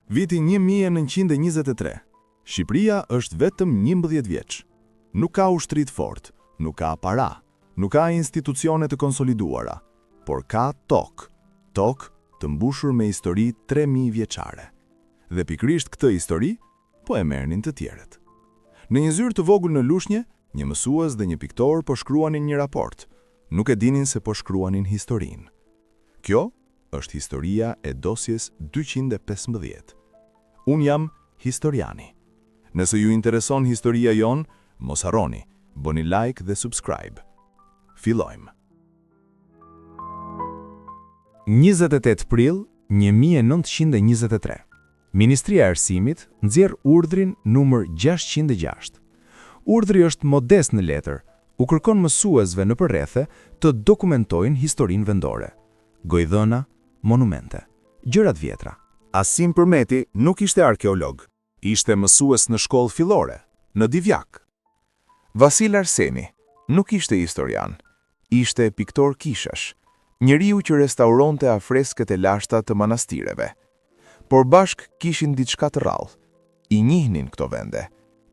Viti 1923. Shqipëria është vetëm 11 vjeç. Nuk ka ushtri të fortë, nuk ka para, nuk ka institucione të konsoliduara, por ka tokë të mbushur me histori 3000 vjeçare. Dhe pikërisht këtë histori po e merrnin të tjerët. Në një zyrë të vogël në Lushnjë, një mësues dhe një piktor po shkruanin një raport. Nuk e dinin se po shkruanin historinë. Kjo është historia e dosjes 215. Unë jam historiani. Nëse ju intereson historia jon, mos harroni, bëni like dhe subscribe. Fillojmë. 28 prill 1923. Ministria e Arsimit nxjerr urdhrin numër 606. Urdhri është modest në letër. U kërkon mësuesve në përrethe të dokumentojnë historinë vendore. Gojdhëna, monumente, gjërat vjetra. Asim Përmeti nuk ishte arkeolog. Ishte mësues në shkollë fillore, në Divjak. Vasil Arseni nuk ishte historian. Ishte piktor kishash, njeriu që restauronte afresket e lashta të manastireve. Por bashk kishin diçka të rrallë. I njihnin këto vende,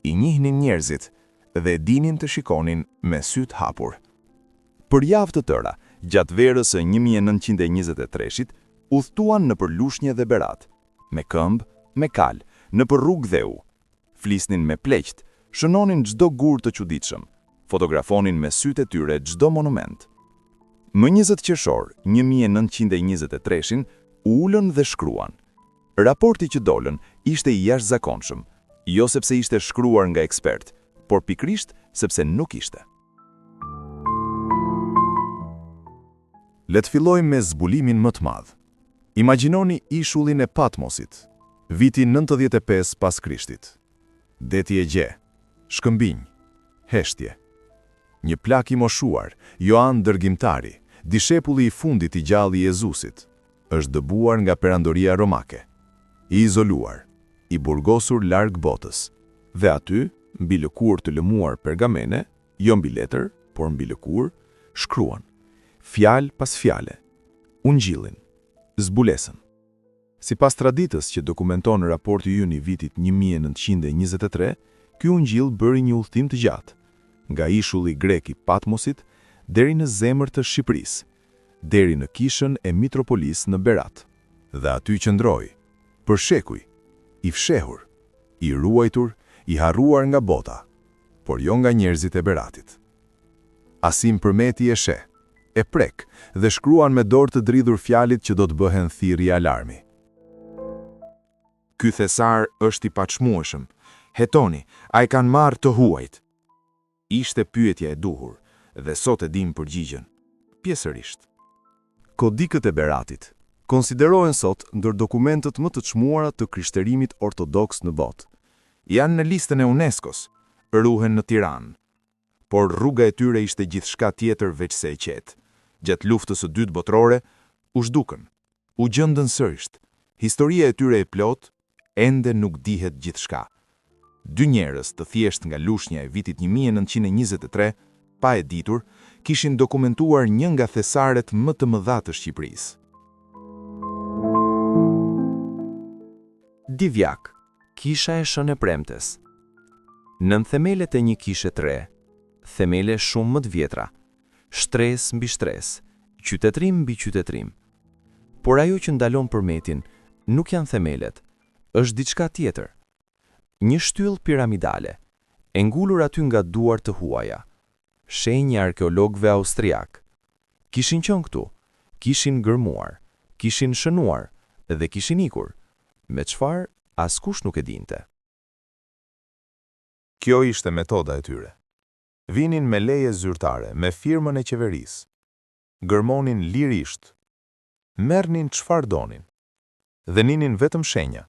i njihnin njerëzit dhe dinin të shikonin me sy të hapur. Për javë të tëra, gjatë verës së 1923-shit, udhëtuan nëpër Lushnjë dhe Berat, me këmbë, me kal, nëpër rrugë dheu. Flisnin me pleqt, shënonin çdo gur të çuditshëm, fotografonin me sytë e tyre çdo monument. Më 20 qershor 1923-shin u ulën dhe shkruan. Raporti që dolën ishte i jashtëzakonshëm, jo sepse ishte shkruar nga ekspert, por pikrisht sepse nuk ishte. Le të fillojmë me zbulimin më të madh. Imagjinoni ishullin e Patmosit, viti 95 pas Krishtit. Deti e gje, shkëmbinj, heshtje. Një plak i moshuar, Joan Dërgimtari, dishepulli i fundit i gjallë i Jezusit, është dëbuar nga perandoria romake. I izoluar, i burgosur larg botës, dhe aty, mbi lëkurë të lëmuar pergamene, jo mbi letër, por mbi lëkurë, shkruan, fjalë pas fjale, ungjillin, zbulesën. Sipas traditës që dokumenton raporti ynë i vitit 1923, ky ungjill bëri një udhëtim të gjatë, nga ishulli grek i Patmosit deri në zemër të Shqipërisë, deri në kishën e Mitropolis në Berat, dhe aty qëndroi, për shekuj, i fshehur, i ruajtur, i harruar nga bota, por jo nga njerëzit e Beratit. Asim Përmeti e sheh, e prek dhe shkruan me dorë të dridhur fjalit që do të bëhen thirrje alarmi. Ky thesar është i paçmueshëm. Hetoni, ai kanë marrë të huajt. Ishte pyetja e duhur dhe sot e dim përgjigjen. Pjesërisht. Kodikët e Beratit konsiderohen sot ndër dokumentet më të çmuara të krishterimit ortodoks në botë. Janë në listën e UNESCO-s, ruhen në Tiranë. Por rruga e tyre ishte gjithçka tjetër veç se e qetë. Gjatë luftës së dytë botërore, u zhdukën, u gjendën sërisht. Historia e tyre e plot, ende nuk dihet gjithçka. Dy njerëz të thjesht nga Lushnja e vitit 1923, pa e ditur, kishin dokumentuar një nga thesaret më të mëdha të Shqipërisë. Divjak, kisha e Shën e Premtes. Nën themelet e një kishe të re, themele shumë më të vjetra, shtres mbi shtres, qytetrim mbi qytetrim. Por ajo që ndalon Përmetin nuk janë themelet, është diçka tjetër. Një shtyllë piramidale, e ngulur aty nga duar të huaja, shenjë arkeologëve austriak. Kishin qenë këtu, kishin gërmuar, kishin shënuar dhe kishin ikur. Me çfarë askush nuk e dinte. Kjo ishte metoda e tyre. Vinin me leje zyrtare, me firmën e qeverisë. Gërmonin lirisht. Merrnin çfarë donin. Dhe ninin vetëm shenja.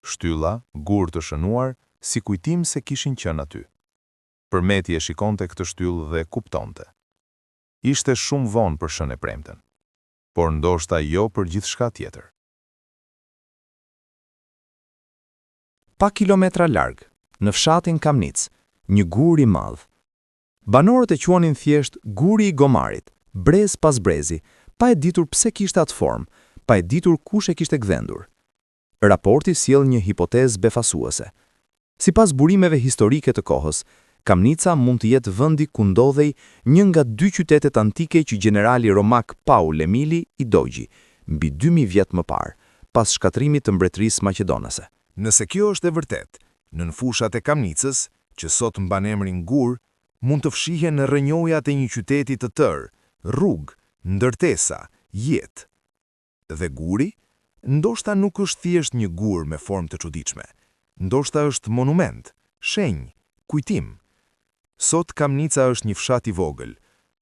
Shtylla, gur të shënuar, si kujtim se kishin qenë aty. Përmeti e shikonte këtë shtyllë dhe kuptonte. Ishte shumë vonë për Shën e Premten, por ndoshta jo për gjithçka tjetër. Pa kilometra larg, në fshatin Kamnic, një gur i madh. Banorët e quanin thjesht guri i gomarit, brez pas brezi, pa e ditur pse kishte atë formë, pa e ditur kush e kishte gdhendur. Raporti sjell një hipotezë befasuese. Sipas burimeve historike të kohës, Kamnica mund të jetë vendi ku ndodhej një nga dy qytetet antike që generali romak Paul Emili i dogji, mbi 2000 vjet më parë, pas shkatrimit të mbretërisë maqedonase. Nëse kjo është e vërtet, nën fushat e Kamnicës, që sot mban emrin Gur, mund të fshihen në rrënjojat e një qyteti të tërë, rrugë, ndërtesa, jetë. Dhe Guri, ndoshta nuk është thjesht një gur me formë të çuditshme. Ndoshta është monument, shenjë, kujtim. Sot Kamnica është një fshat i vogël.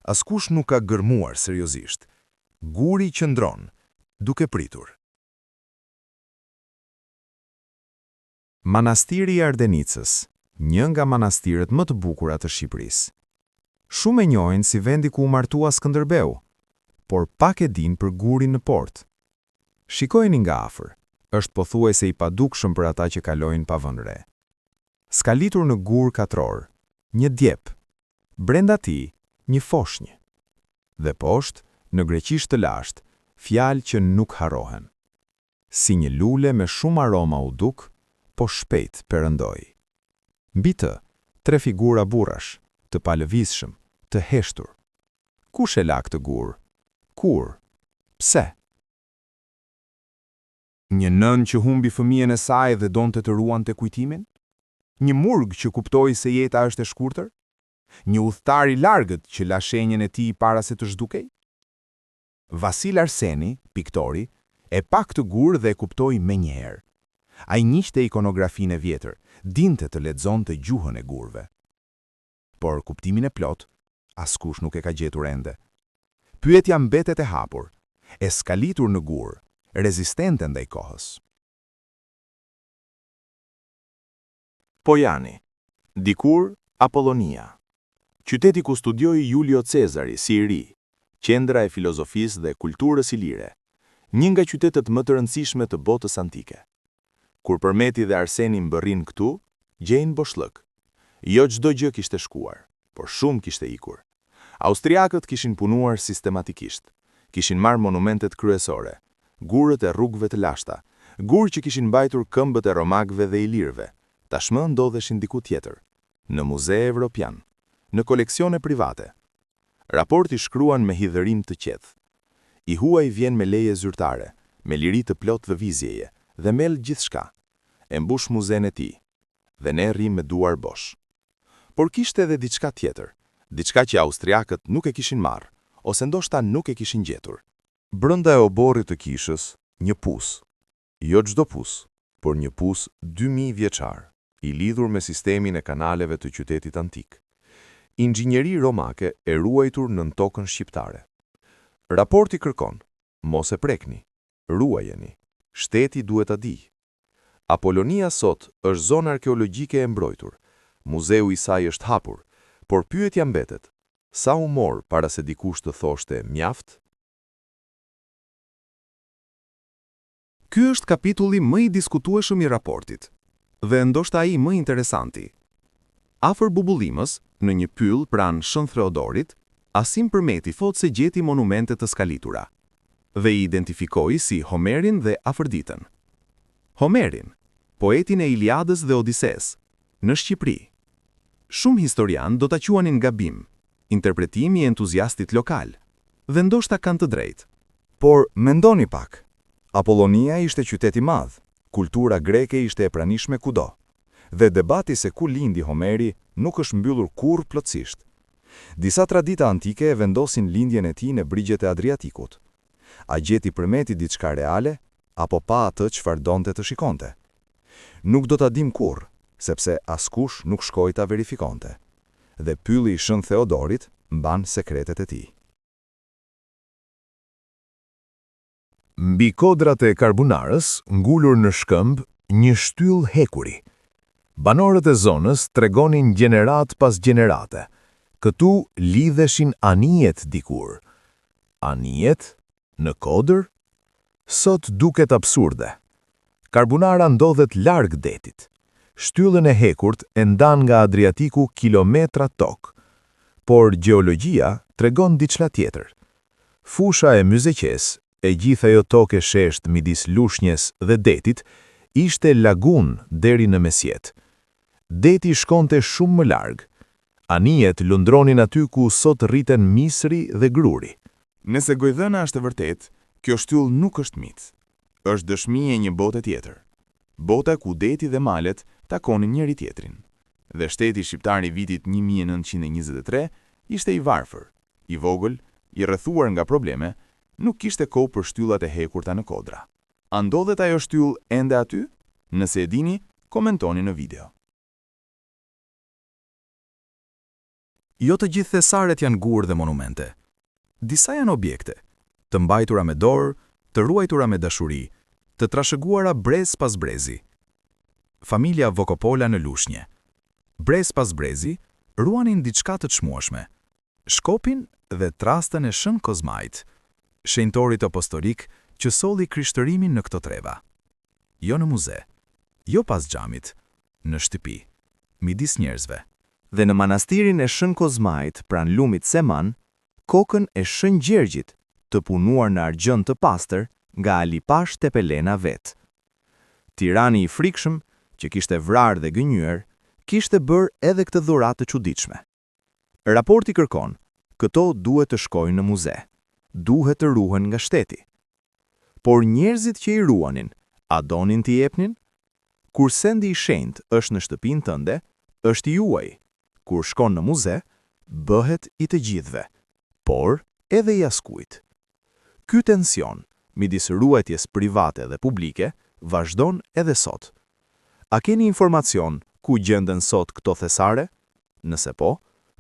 Askush nuk ka gërmuar seriozisht. Guri qëndron, duke pritur. Manastiri i Ardenicës, një nga manastiret më të bukura të Shqipërisë. Shumë e njohin si vendi ku u martua Skënderbeu, por pak e din për gurin në port. Shikojeni nga afër, është pothuajse i padukshëm për ata që kalojnë pa vënë re. Skalitur në gur katror, një djep, brenda tij një foshnjë. Dhe poshtë, në greqisht të lashtë, fjalë që nuk harrohen. Si një lule me shumë aroma u duk, po shpejt perëndoi. Mbi të, 3 figura burrash, të palëvizshëm, të heshtur. Kush e la këtë gur? Kur? Pse? Një nën që humbi fëmijën e saj dhe donte të ruante kujtimin? Një murg që kuptoi se jeta është e shkurtër? Një udhëtar i largët që la shenjën e tij para se të zhdukej? Vasil Arseni, piktori, e pa këtë gur dhe e kuptoi menjëherë. Ai njihte ikonografinë e vjetër, dinte të lexonte gjuhën e gurve. Por kuptimin e plot, askush nuk e ka gjetur ende. Pyetja mbetet e hapur, e skalitur në gur, rezistente ndaj kohës. Pojani, dikur Apollonia, qyteti ku studioi Julio Cezari si i ri, qendra e filozofisë dhe kulturës ilire, një nga qytetet më të rëndësishme të botës antike. Kur Përmeti dhe Arseni mbërrin këtu, gjejnë boshllëk. Jo çdo gjë kishte shkuar, por shumë kishte ikur. Austriakët kishin punuar sistematikisht. Kishin marrë monumentet kryesore, gurët e rrugëve të lashta, gurë që kishin mbajtur këmbët e romakëve dhe ilirëve. Tashmë ndodheshin diku tjetër, në muze evropian, në koleksione private. Raporti shkruan me hidhërim të qetë. I huaj vjen me leje zyrtare, me liri të plot lëvizjeje dhe mel gjithçka. E mbush muzen e tij, dhe ne rrim me duar bosh. Por kishte edhe diçka tjetër, diçka që austriakët nuk e kishin marrë, ose ndoshta nuk e kishin gjetur. Brenda e oborrit të kishës, një pus. Jo çdo pus, por një pus 2000 vjeçar, i lidhur me sistemin e kanaleve të qytetit antik. Inxhinjeri romake e ruajtur nën tokën shqiptare. Raporti kërkon, mos e prekni, ruajeni, shteti duhet ta di. Apollonia sot është zonë arkeologjike e mbrojtur, muzeu i saj është hapur, por pyetja mbetet, sa u mor para se dikush të thoshte mjaft? Ky është kapitulli më i diskutueshëm i raportit, dhe ndoshta ai më interesanti. Afër bubullimës, në një pyll pranë Shën Theodorit, Asim Përmeti thot se gjeti monumente të skalitura, dhe i identifikoi si Homerin dhe Afërditën. Homerin, poetin e Iliadës dhe Odises, në Shqipëri. Shumë historian do ta quanin gabim, interpretimi i entuziastit lokal, dhe ndoshta kanë të drejtë. Por mendoni pak, Apollonia ishte qytet i madh, kultura greke ishte e pranishme kudo, dhe debati se ku lindi Homeri nuk është mbyllur kurrë plotësisht. Disa tradita antike e vendosin lindjen e tij në brigjet e Adriatikut. A gjeti Përmeti diçka reale, apo pa atë çfarë donte të shikonte? Nuk do ta dim kurrë, sepse askush nuk shkoi ta verifikonte. Dhe pylli i Shën Theodorit mban sekretet e tij. Mbi kodrat e Karbunarës, ngulur në shkëmb, një shtyll hekuri. Banorët e zonës tregonin gjenerat pas gjenerate. Këtu lidheshin anijet dikur. Anijet? Në kodër? Sot duket absurde. Karbunara ndodhet larg detit. Shtyllën e hekurt e ndan nga Adriatiku kilometra tokë. Por gjeologjia tregon diçka tjetër. Fusha e Myzeqes, e gjithë ajo tokë e shesht midis lushnjes dhe detit, Ishte lagun deri në mesjet. Deti shkonte shumë më larg. Anijet lundronin aty ku sot rriten misri dhe gruri. Nëse gojdhëna është e vërtet, kjo shtyllë nuk është mit. Është dëshmi e një bote tjetër. Bota ku deti dhe malet takonin njëri tjetrin. Dhe shteti shqiptar i vitit 1923 ishte i varfër, i vogël, i rrethuar nga probleme, nuk kishte kohë për shtyllat e hekurta në kodra. A ndodhet ajo shtyllë ende aty? Nëse e dini, komentoni në video. Jo të gjithë thesaret janë gur dhe monumente. Disa janë objekte, të mbajtura me dorë, të ruajtura me dashuri, të trashëguara brez pas brezi. Familja Vokopola në Lushnje. Brez pas brezi, ruanin diçka të çmueshme. Shkopin dhe trastën e Shën Kozmajt, shenjtorit apostolik që solli krishtërimin në këto treva. Jo në muze, jo pas xhamit, në shtëpi, midis njerëzve. Dhe në manastirin e Shën Kozmajt, pran lumit Seman, kokën e Shën Gjergjit, të punuar në argjën të pastër nga Alipash Tepelena vet. Tirani i frikshëm, që kishte vrarë dhe gënjur, kishte bërë edhe këtë dhuratë të çuditshme. Raporti kërkon, këto duhet të shkojnë në muze, duhet të ruhen nga shteti. Por njerëzit që i ruanin, a donin t'i jepnin? Kur sendi i shenjtë është në shtëpinë tënde, është i juaj. Kur shkon në muze, bëhet i të gjithëve, por edhe i askujt. Ky tension midis ruajtjes private dhe publike vazhdon edhe sot. A keni informacion ku gjenden sot këto thesare? Nëse po,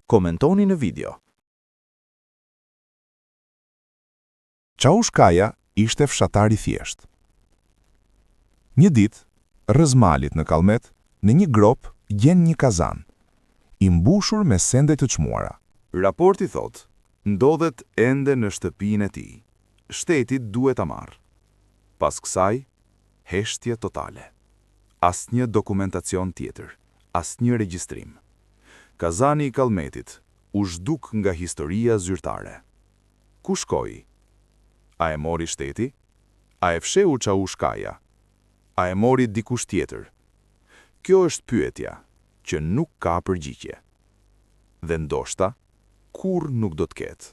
komentoni në video. Çaushkaja ishte fshatar i thjesht. Një ditë, rreth malit në Kallmet, në një grop gjen një kazan, i mbushur me sende të çmuara. Raporti thot, ndodhet ende në shtëpinë e tij. Shteti duhet ta marrë. Pas kësaj, heshtje totale. Asnjë dokumentacion tjetër, asnjë regjistrim. Kazani i Kallmetit u zhduk nga historia zyrtare. Ku shkoi? A e mori shteti? A e fsheu Çaushkaja? A e mori dikush tjetër? Kjo është pyetja që nuk ka përgjigje. Dhe ndoshta, kur nuk do të ketë.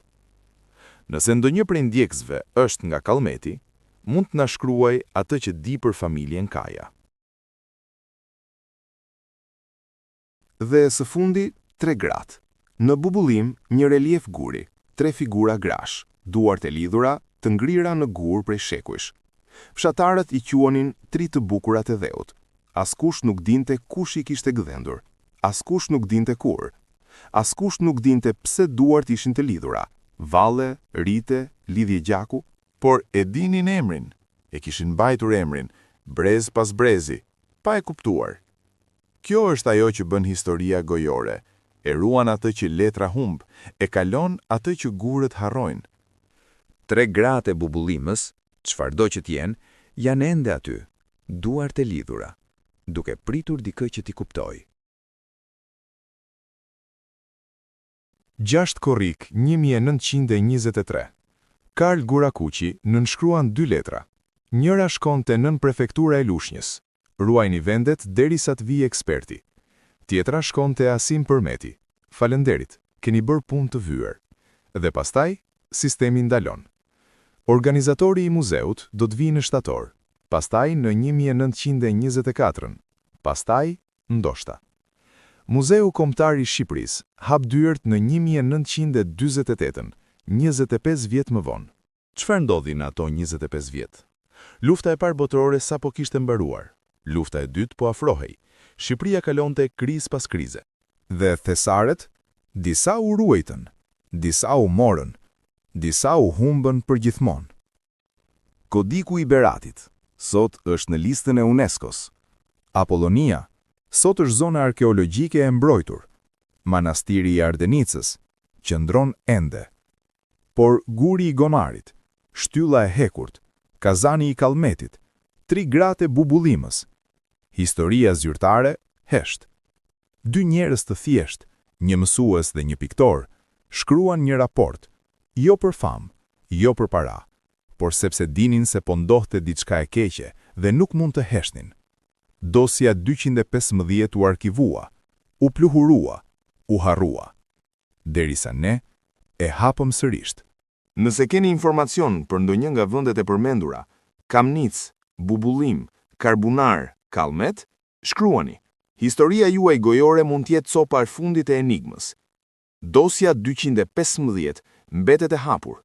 Nëse ndonjë prej ndjekësve është nga Kallmeti, mund të na shkruaj atë që di për familjen Kaja. Dhe së fundi, 3 gratë. Në bubullim, një relief guri, 3 figura grash, duart e lidhura, të ngrira në gur prej shekujsh. Fshatarët i quanin 3 të bukurat e dheut. Askush nuk dinte kush i kishte gdhendur. Askush nuk dinte kur. Askush nuk dinte pse duart ishin të lidhura. Valle, rite, lidhje gjaku, por e dinin emrin. E kishin mbajtur emrin, brez pas brezi, pa e kuptuar. Kjo është ajo që bën historia gojore. E ruan atë që letra humb, e kalon atë që gurët harrojnë. 3 gratë e bubullimës, çfarëdo që t'jenë, janë ende aty, duart e lidhura, duke pritur dikë që t'i kuptoj. 6 korrik 1923. Karl Gurakuqi nënshkruan 2 letra. Njëra shkonte nën prefektura e Lushnjës. Ruajni vendet derisa të vijë eksperti. Tjetra shkonte Asim Përmeti. Falenderit, keni bërë punë të vyer. Dhe pastaj, sistemi ndalon. Organizatori i muzeut do të vijë në shtator, pastaj në 1924, pastaj ndoshta. Muzeu Kombëtar i Shqipërisë hap dyert në 1948, 25 vjet më vonë. Çfarë ndodhi në ato 25 vjet? Lufta e parë botërore sapo kishte mbaruar. Lufta e dytë po afrohej. Shqipëria kalonte krizë pas krize. Dhe thesaret, disa u ruajtën, disa u morën, disa u humbën përgjithmonë. Kodiku i Beratit, sot është në listën e UNESCO-s. Apollonia, sot është zona arkeologjike e mbrojtur. Manastiri i Ardenicës, qëndron ende. Por guri i Gomarit, shtylla e hekurt, kazani i Kallmetit, 3 gratë e bubullimës. Historia zyrtare, hesht. 2 njerëz të thjesht, një mësues dhe një piktor, shkruan një raport, jo për famë, jo për para, por sepse dinin se po ndodhte diçka e keqe dhe nuk mund të heshnin. Dosja 215 u arkivua, u pluhurua, u harrua. Derisa ne e hapëm sërisht. Nëse keni informacion për ndonjë nga vendet e përmendura, Kamnic, Bubullim, Karbunar, Kallmet, shkruani. Historia juaj gojore mund të jetë copa e fundit e enigmës. Dosja 215 mbetet e hapur.